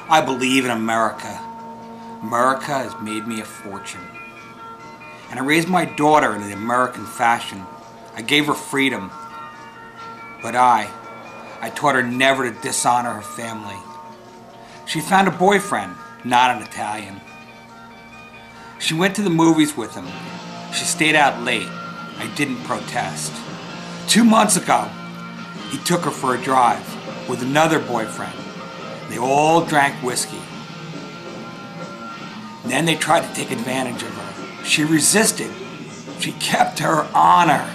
I believe in America. America has made me a fortune. And I raised my daughter in the American fashion. I gave her freedom. But I taught her never to dishonor her family. She found a boyfriend, not an Italian. She went to the movies with him. She stayed out late. I didn't protest. 2 months ago, he took her for a drive with another boyfriend. They all drank whiskey. Then they tried to take advantage of her. She resisted. She kept her honor.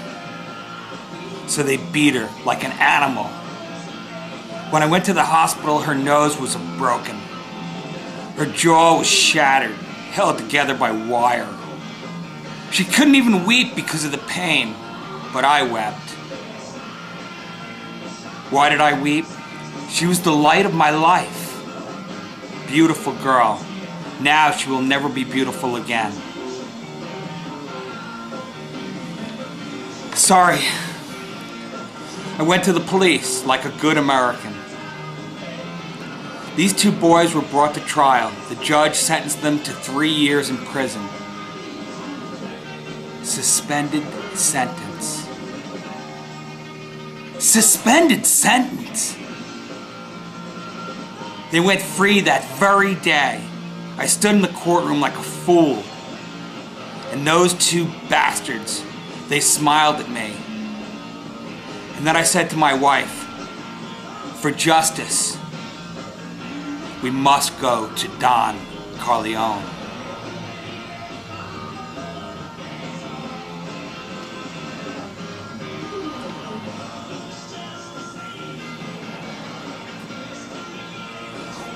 So they beat her like an animal. When I went to the hospital, her nose was broken. Her jaw was shattered, held together by wire. She couldn't even weep because of the pain, but I wept. Why did I weep? She was the light of my life. Beautiful girl. Now she will never be beautiful again. Sorry. I went to the police like a good American. These 2 boys were brought to trial. The judge sentenced them to 3 years in prison. Suspended sentence. Suspended sentence! They went free that very day. I stood in the courtroom like a fool. And those 2 bastards, they smiled at me. And then I said to my wife, for justice, we must go to Don Corleone.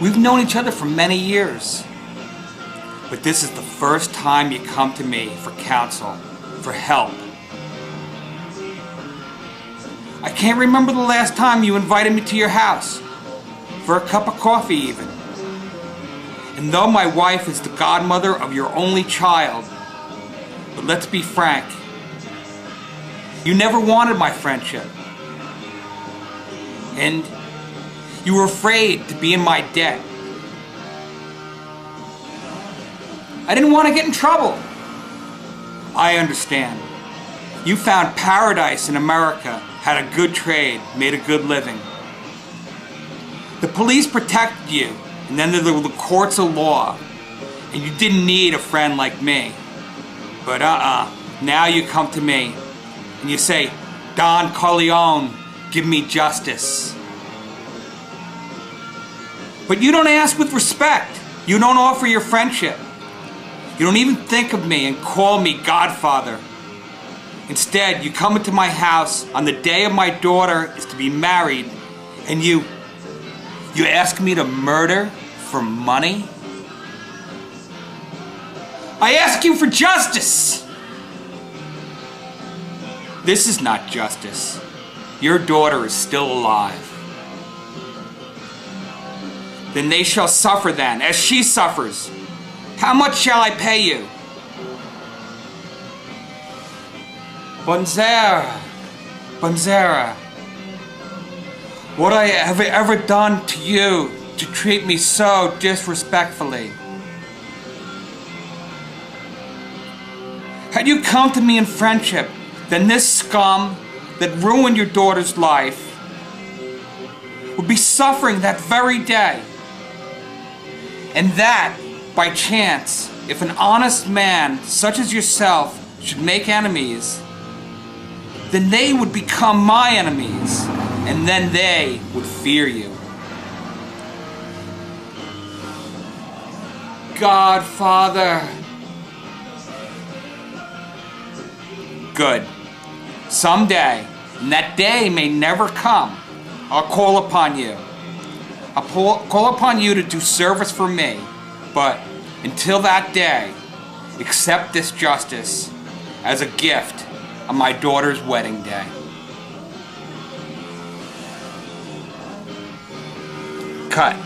We've known each other for many years. But this is the first time you come to me for counsel, for help. I can't remember the last time you invited me to your house, for a cup of coffee even. And though my wife is the godmother of your only child, but let's be frank, you never wanted my friendship. And you were afraid to be in my debt. I didn't want to get in trouble. I understand. You found paradise in America, had a good trade, made a good living. The police protected you, and then there were the courts of law, and you didn't need a friend like me. But now you come to me, and you say, Don Corleone, give me justice. But you don't ask with respect. You don't offer your friendship. You don't even think of me and call me Godfather. Instead, you come into my house on the day of my daughter is to be married, and you ask me to murder for money? I ask you for justice! This is not justice. Your daughter is still alive. Then they shall suffer then, as she suffers. How much shall I pay you? Bonzera, Bonzera, what I have ever done to you to treat me so disrespectfully? Had you come to me in friendship, then this scum that ruined your daughter's life would be suffering that very day. And that, by chance, if an honest man such as yourself should make enemies, then they would become my enemies, and then they would fear you. Godfather. Good. Someday, and that day may never come, I'll call upon you. I'll call upon you to do service for me, but until that day, accept this justice as a gift on my daughter's wedding day. Cut.